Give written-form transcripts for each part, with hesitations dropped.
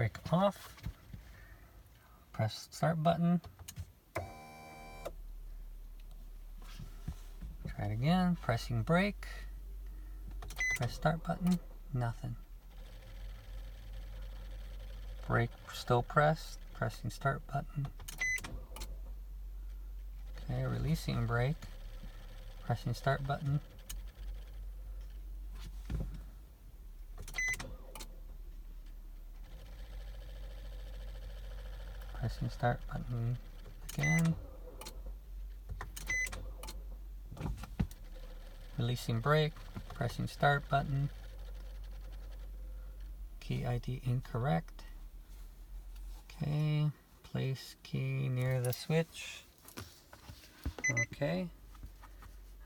Brake off. Press start button. Try it again. Pressing brake. Press start button. Nothing. Brake still pressed. Pressing start button. Okay, releasing brake. Pressing start button. Pressing start button again. Releasing brake. Pressing start button. Key ID incorrect. Okay, place key near the switch. Okay.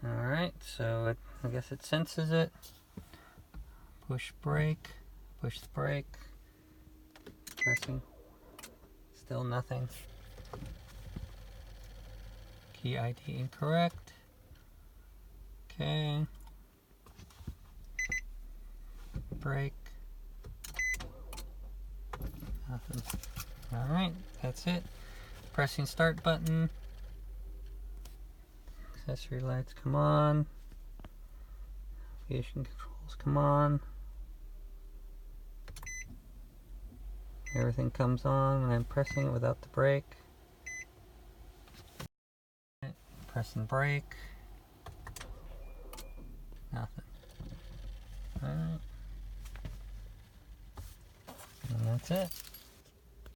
Alright, so I guess it senses it. Push brake. Push the brake. Pressing. Still nothing. Key ID incorrect. Okay. Brake. Nothing. Alright, that's it. Pressing start button. Accessory lights come on. Navigation controls come on. Everything comes on when I'm pressing it without the brake. Pressing brake. Nothing. Alright. And that's it.